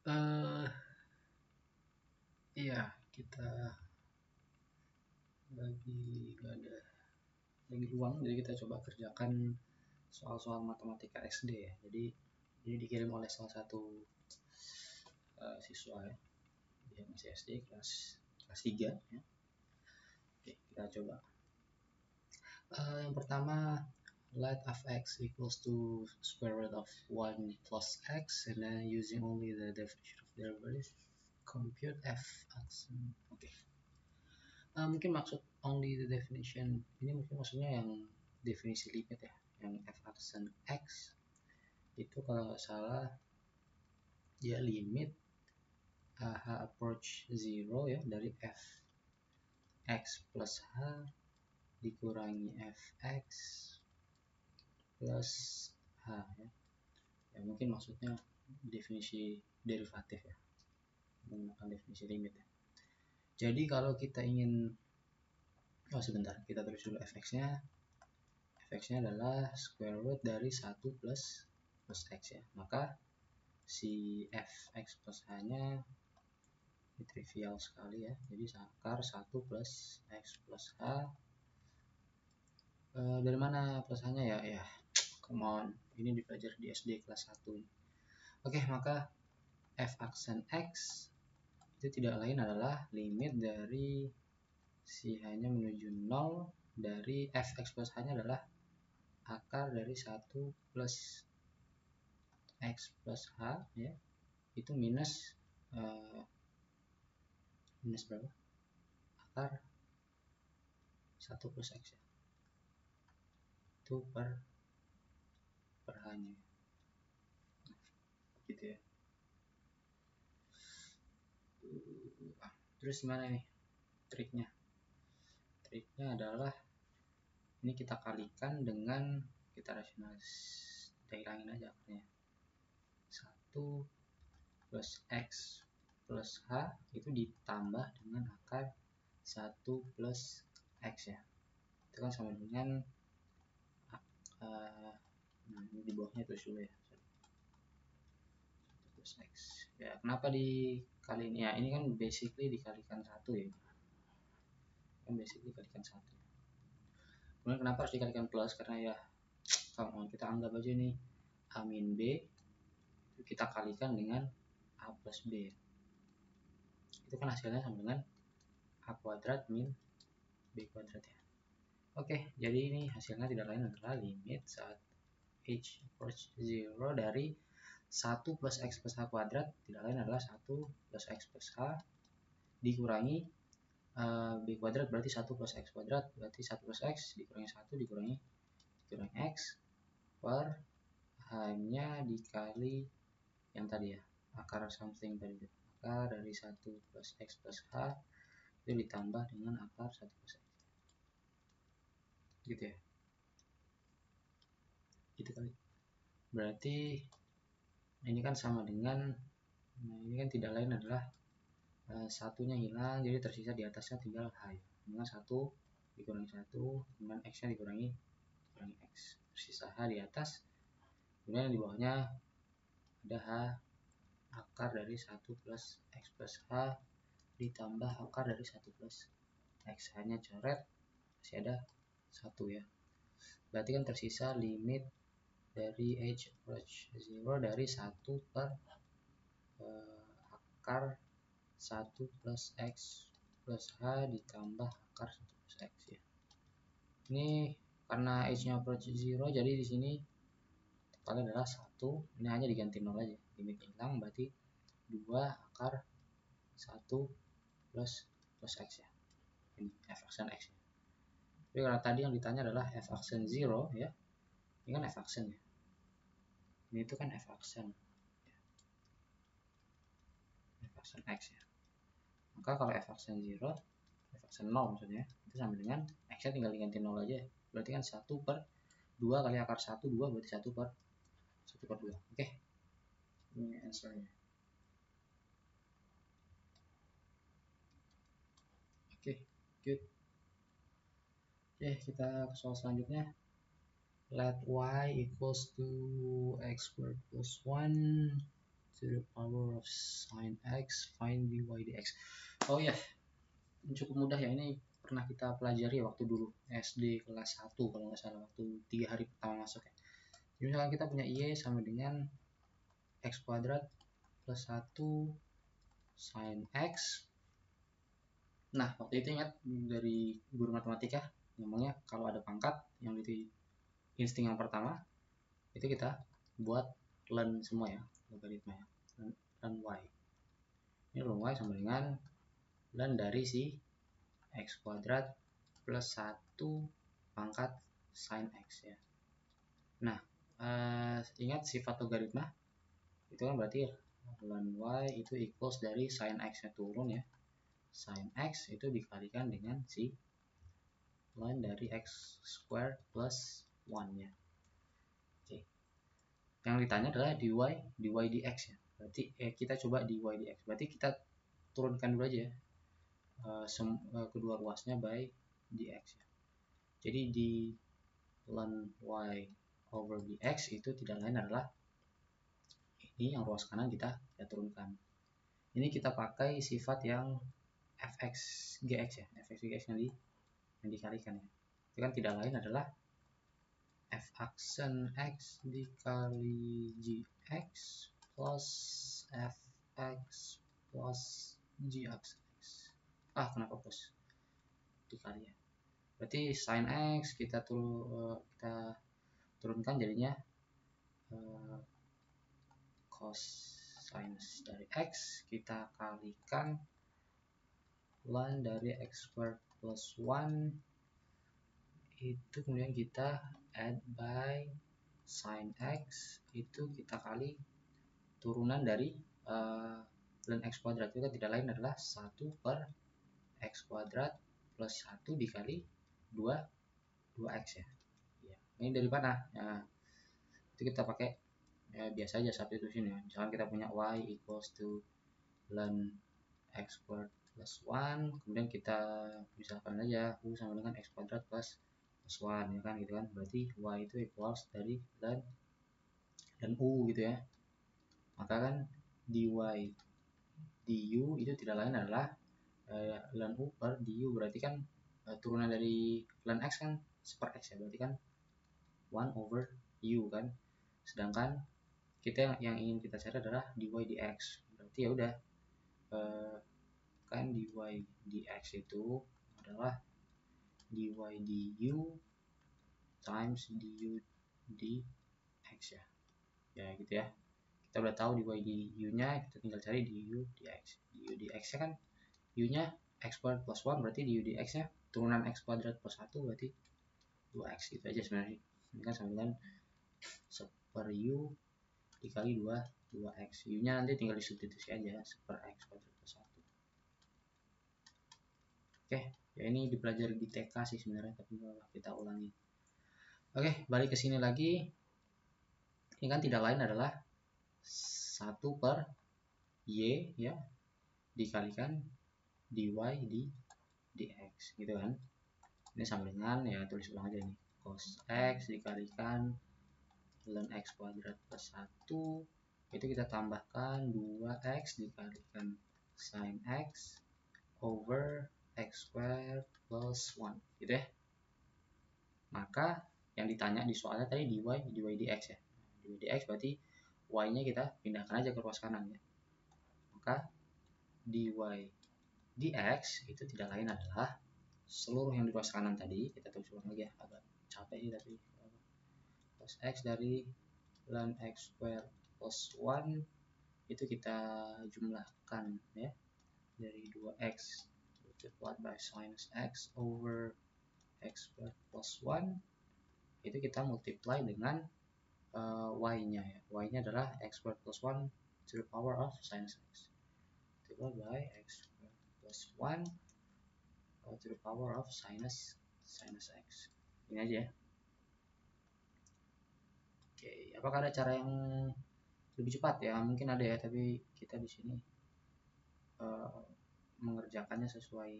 eh iya, kita lagi gak ada lagi luang, jadi kita coba kerjakan soal-soal matematika SD ya. Jadi ini dikirim oleh salah satu siswa ya, dia masih SD kelas 3 ya. Oke, kita coba. Yang pertama, let f(x) equals to square root of 1 plus x, and then using only the definition of derivative, compute f(x). Oke. Mungkin maksud only the definition ini mungkin maksudnya yang definisi limit ya, yang f aksen x itu kalau nggak salah dia limit h approach 0 ya dari f x plus h dikurangi fx plus h ya. Ya mungkin maksudnya definisi derivatif ya, menggunakan definisi limit ya. Jadi kalau kita ingin sebentar, kita tulis dulu fx-nya. Fx-nya adalah square root dari 1 plus x ya. Maka si fx plus h-nya ini trivial sekali ya. Jadi akar 1 plus x plus h. Dari mana plus h-nya ya? Ya, come on. Ini dipelajari di SD kelas 1. Oke, maka f aksen x itu tidak lain adalah limit dari si h-nya menuju 0 dari fx plus h-nya adalah akar dari 1 plus x plus h ya, itu minus minus berapa? Akar 1 plus x ya. Itu per h-nya. Gitu ya. Terus gimana nih triknya? Triknya adalah ini kita kalikan dengan kita rasionalis, kita hilangin aja akarnya. 1 plus x plus h itu ditambah dengan akar 1 plus x ya. Itu kan sama dengan ini di bawahnya tulis dulu ya. 1 plus x. Ya, kenapa dikaliin? Ya, ini kan basically dikalikan 1 ya. Kan basically dikalikan 1. Kemudian kenapa harus dikalikan plus? Karena ya kalau kita anggap aja nih a min b kita kalikan dengan a plus b, itu kan hasilnya sama dengan a kuadrat min b kuadrat ya. Oke, jadi ini hasilnya tidak lain adalah limit saat h approach 0 dari 1 plus x plus h kuadrat tidak lain adalah 1 plus x plus h dikurangi b kuadrat berarti 1 plus x kuadrat berarti 1 plus x dikurangi 1 dikurangi x per h-nya dikali yang tadi ya, akar something tadi itu. Akar dari 1 plus x plus h itu ditambah dengan akar 1 plus x. Gitu ya. Gitu kali. Berarti ini kan sama dengan, nah ini kan tidak lain adalah satunya hilang, jadi tersisa di atasnya tinggal h ya. Dengan 1 dikurangi 1, kemudian x-nya dikurangi x. Tersisa h di atas, kemudian di bawahnya ada h akar dari 1 plus x plus h ditambah akar dari 1 plus x. Hanya coret, masih ada 1 ya. Berarti kan tersisa limit dari h approach 0 dari 1 per akar 1 plus x plus h ditambah akar 1 plus x ya. Ini karena h-nya approach 0, jadi di sini totalnya adalah 1. Ini hanya diganti 0 aja. Limit hilang berarti 2 akar 1 plus x ya. Ini f aksen x ya. Jadi karena tadi yang ditanya adalah f aksen 0 ya. Ini kan f aksen ya. Ini itu kan f aksen. F aksen x ya. Maka kalau f aksen 0, f aksen 0 maksudnya, itu sama dengan x-nya tinggal diganti 0 aja. Berarti kan 1 per 2 kali akar 1, 2 berarti 1 per 2. Oke. Ini answernya. Oke, good. Oke, kita ke soal selanjutnya. Let y equals to x squared plus 1 to the power of sin x, find dy dx. Oh ya, cukup mudah ya, ini pernah kita pelajari waktu dulu SD kelas 1 kalau nggak salah, waktu 3 hari pertama masuk ya. Jadi misalkan kita punya y sama dengan x kuadrat plus 1 sin x. Nah waktu itu ingat dari guru matematika ngomongnya kalau ada pangkat yang itu insting yang pertama itu kita buat ln semua ya, logaritma ya, ln y. Ini ln y sama dengan ln dari si x kuadrat plus 1 pangkat sin x ya. Nah ingat sifat logaritma itu kan berarti ln y itu equals dari sin x nya turun ya, sin x itu dikalikan dengan si ln dari x square plus 1 ya. Oke. Yang ditanya adalah dy dx ya. Berarti kita coba dy dx. Berarti kita turunkan dulu aja ya. Kedua ruasnya by dx ya. Jadi di ln y over dx itu tidak lain adalah ini yang ruas kanan kita turunkan. Ini kita pakai sifat yang fx gx ya, fx gx yang dikalikan ya. Itu kan tidak lain adalah f aksen x dikali gx plus fx plus g aksen x. Kenapa plus dikali ya? Berarti sin x kita turunkan jadinya cos sinus dari x kita kalikan ln dari x squared plus 1 itu kemudian kita add by sin x itu kita kali turunan dari ln x kuadrat itu tidak lain adalah 1 per x kuadrat plus 1 dikali 2x ya. Ini dari mana? Nah, itu kita pakai ya, biasa aja substitution ya. Misalkan kita punya y equals to ln x squared plus 1, kemudian kita misalkan aja u sama dengan x kuadrat plus 1 ya kan gitu kan. Berarti y itu equals dari ln u gitu ya. Maka kan dy du itu tidak lain adalah ln u per du, berarti kan turunan dari ln x kan seper x ya, berarti kan 1 over u kan. Sedangkan kita yang ingin kita cari adalah dy dx. Berarti ya udah kan dy dx itu adalah dy du times du dx ya. Ya gitu ya. Kita udah tahu dy du nya, kita tinggal cari du dx. Du dx nya kan u nya x kuadrat plus 1, berarti du dx nya turunan x kuadrat plus 1 berarti 2x gitu aja sebenarnya. Ini kan sama dengan per u dikali 2x. U nya nanti tinggal disubstitusi aja per x kuadrat plus 1. Oke, ya ini dipelajari di TK sih sebenarnya, tapi kita ulangi. Oke, balik ke sini lagi. Ini kan tidak lain adalah 1 per y ya dikalikan dy dx gitu kan. Ini sama dengan ya tulis ulang aja nih, cos x dikalikan ln x kuadrat plus 1 itu kita tambahkan 2x dikalikan sin x over x squared plus 1 gitu ya. Maka yang ditanya di soalnya tadi dy dx ya. Dy dx berarti y nya kita pindahkan aja ke ruas kanan ya. Maka dy dx itu tidak lain adalah seluruh yang di ruas kanan tadi, kita tulis ulang lagi ya, agak capek sih tapi cos x dari ln x squared plus 1 itu kita jumlahkan ya, dari 2x multiplied by sinus x over x squared plus 1 itu kita multiply dengan y nya ya. Y nya adalah x squared plus 1 to the power of sinus x multiplied by x squared plus 1 to the power of sinus x. Ini aja ya. Oke, apakah ada cara yang lebih cepat ya? Mungkin ada ya, tapi kita di sini mengerjakannya sesuai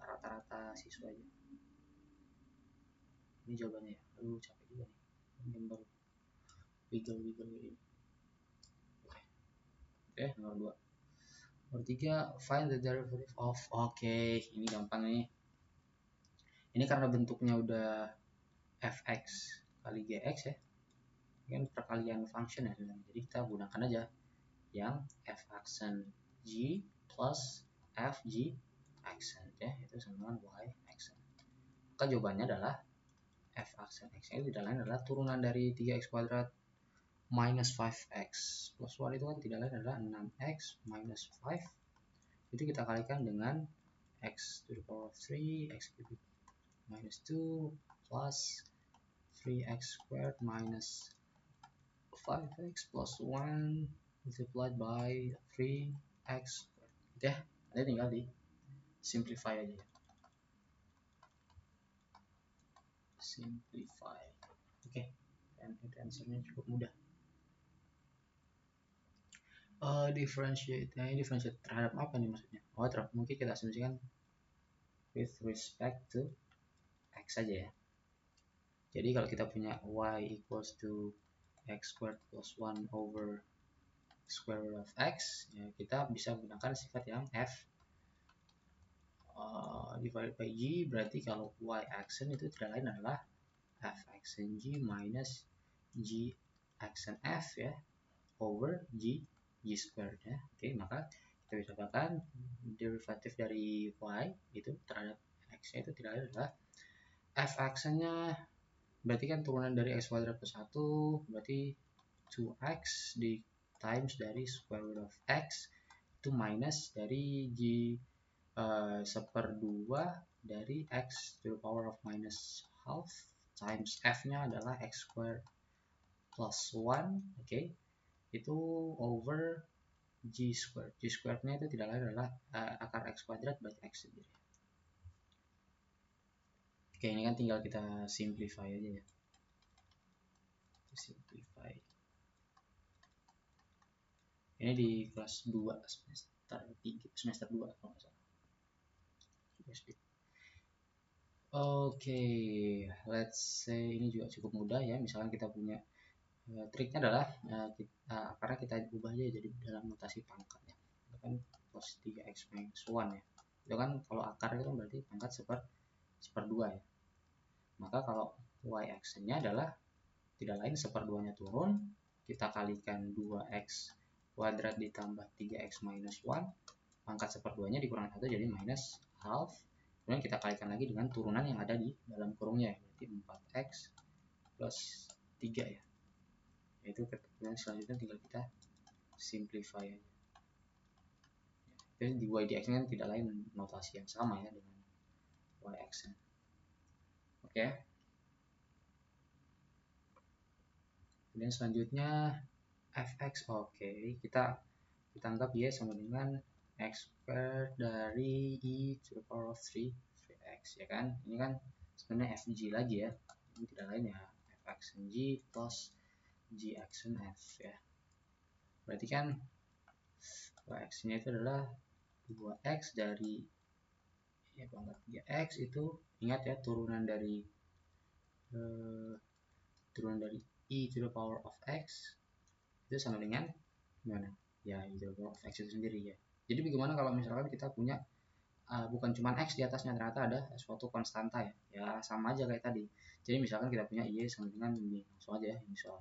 rata-rata siswa aja. Ini jawabannya ya. Aduh capek juga nih. Gambar wiggle ini. Oke, nomor 2. Nomor 3, find the derivative of. Oke, ini gampang nih. Ini karena bentuknya udah fx kali gx ya. Ini kan perkalian function ya sebenarnya. Jadi kita gunakan aja yang f aksen g plus f g aksen ya, itu sama dengan y aksen. Maka jawabannya adalah f aksen x itu tidak lain adalah turunan dari 3x kuadrat minus 5x plus 1 itu kan tidak lain adalah 6x minus 5. Itu kita kalikan dengan x to the power of 3 x cubed minus 2 plus 3x squared minus 5x plus 1 multiplied by 3x squared. Gitu ya. Nanti tinggal di simplify aja. Simplify. Oke. Dan itu answernya cukup mudah. Differentiate. Nah, ini differentiate terhadap apa nih maksudnya? Oh, mungkin kita asumsikan with respect to x saja ya. Jadi kalau kita punya y equals to x squared plus 1 over square root of x, ya kita bisa menggunakan sifat yang f divided by g. Berarti kalau y aksen itu tidak lain adalah f aksen g minus g aksen f ya, over g squared ya. Oke, maka kita bisa katakan derivatif dari y itu terhadap x itu tidak lain adalah f aksennya, berarti kan turunan dari x kuadrat plus 1, berarti 2x di times dari square root of x itu minus dari g /2 dari x to the power of minus half times f nya adalah x squared plus 1. Oke, itu over g squared. G squared nya itu tidak lain adalah akar x kuadrat berarti x sendiri. Oke, ini kan tinggal kita simplify aja ya. Simplify. Ini di kelas 2 semester 2 kalau nggak salah. Oke, let's say ini juga cukup mudah ya. Misalkan kita punya triknya adalah karena kita ubah aja jadi dalam notasi pangkat ya. Itu kan plus 3x minus 1 ya. Itu kan kalau akar itu kan berarti pangkat seper 2 ya. Maka kalau y aksennya adalah tidak lain seper 2 nya turun, kita kalikan 2x kuadrat ditambah 3x minus 1, pangkat seper 2 nya dikurang 1 jadi minus half. Kemudian kita kalikan lagi dengan turunan yang ada di dalam kurungnya, berarti 4x plus 3 ya. Itu kemudian selanjutnya tinggal kita simplify aja. Jadi di y dx kan tidak lain notasi yang sama ya dengan y aksen. Oke. Kemudian selanjutnya fx. Oke, kita anggap y sama dengan x squared dari e to the power of 3x ya kan. Ini kan sebenarnya fg lagi ya. Ini tidak lain ya f aksen g plus g aksen f ya. Berarti kan y aksennya itu adalah 2x dari ya pangkat 3x itu ingat ya turunan dari e to the power of x itu sama dengan gimana? Ya e to the power of x itu sendiri ya. Jadi bagaimana kalau misalkan kita punya bukan cuma x di atasnya, ternyata ada suatu konstanta ya. Ya sama aja kayak tadi. Jadi misalkan kita punya y sama dengan ini, langsung aja ya misal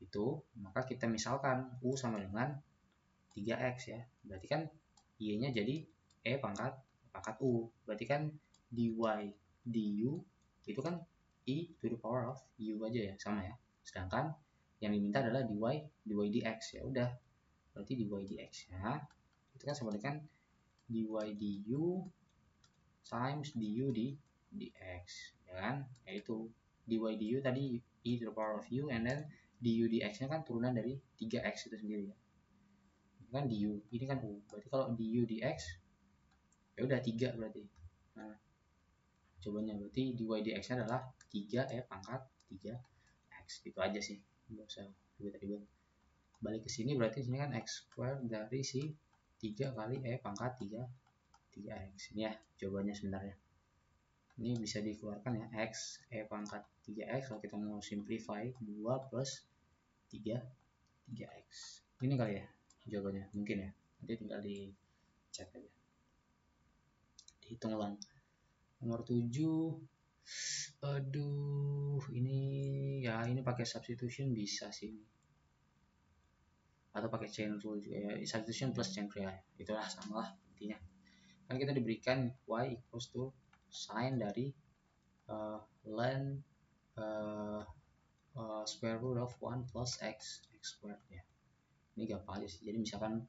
itu, maka kita misalkan u sama dengan 3x ya. Berarti kan y-nya jadi pangkat u. Berarti kan dy du itu kan e to the power of u aja ya, sama ya. Sedangkan yang diminta adalah dy dx ya udah. Berarti dy dx-nya itu kan sama dengan dy du times du dx ya kan, yaitu dy du tadi e to the power of u, and then du dx nya kan turunan dari 3x itu sendiri ya. Ini kan du, ini kan u, berarti kalau du dx ya udah 3 berarti. Nah, cobanya berarti dy dx nya adalah 3 pangkat 3x, gitu aja sih, nggak usah ribet-ribet. Balik ke sini berarti sini kan x squared dari si 3 kali pangkat 3x. Ini ya jawabannya sebenarnya. Ini bisa dikeluarkan ya, x pangkat 3x kalau kita mau simplify 2 plus 3x. Ini kali ya. jawabannya? Mungkin ya, nanti tinggal di chat aja, dihitung ulang. Nomor 7, aduh ini ya, ini pakai substitution bisa sih, atau pakai chain rule juga ya, substitution plus chain rule ya, itulah sama lah intinya. Kan kita diberikan y equals to sin dari ln square root of 1 plus x squared ya. Ini gampang aja sih. Jadi misalkan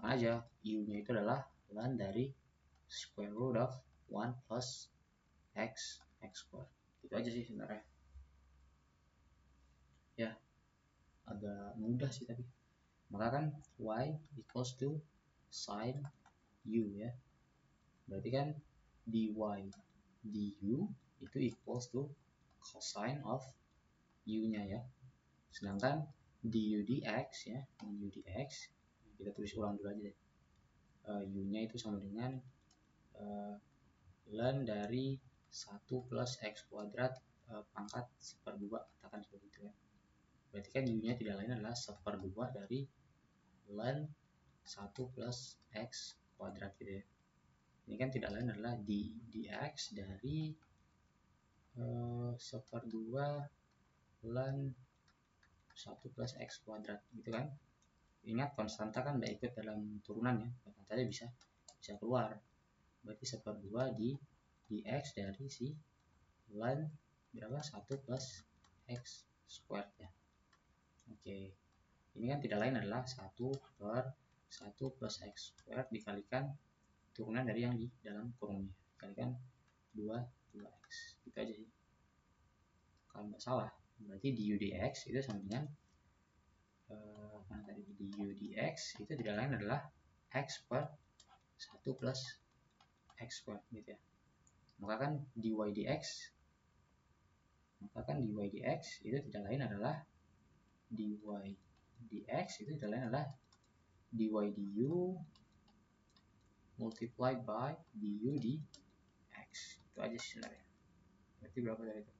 aja u-nya itu adalah ln dari square root of 1 plus x squared. Itu aja sih sebenarnya. Ya, agak mudah sih tapi. Maka kan y equals to sin u ya. Berarti kan dy du itu equals to cosine of u-nya ya. Sedangkan du dx ya, du dx kita tulis ulang dulu aja deh. U-nya itu sama dengan ln dari 1 plus x kuadrat pangkat 1/2, katakan seperti itu ya. Berarti kan U-nya tidak lain adalah 1/2 dari ln 1 plus x kuadrat gitu ya. Ini kan tidak lain adalah dx dari 1/2 ln 1 plus x kuadrat gitu kan. Ingat konstanta kan udah ikut dalam turunan ya, konstantanya bisa keluar. Berarti 1/2 di dx dari si ln berapa, 1 plus x squared ya. Oke, ini kan tidak lain adalah 1 per 1 plus x squared dikalikan turunan dari yang di dalam kurungnya, dikalikan 2x, gitu aja sih. Kalau nggak salah berarti du dx itu sama dengan du dx itu tidak lain adalah x per 1 plus x squared gitu ya. Maka kan dy dx itu tidak lain adalah dy dx itu tidak lain adalah dy du multiplied by du dx. Itu aja sih sebenarnya. Berarti berapa dari itu?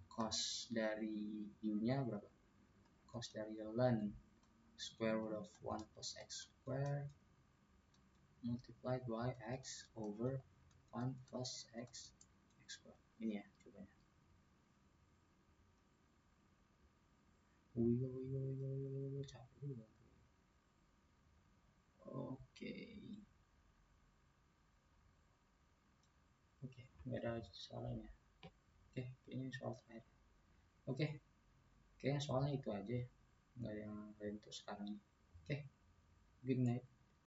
Cos dari u-nya berapa? Cos dari ln square root of 1 plus x squared multiplied by x over 1 plus x squared. Ini ya cobanya. Capek juga. Oke, nggak ada soalnya. Oke, ini soal terakhir. Oke, kayaknya soalnya itu aja, nggak ada yang lain untuk sekarang. Oke, good night.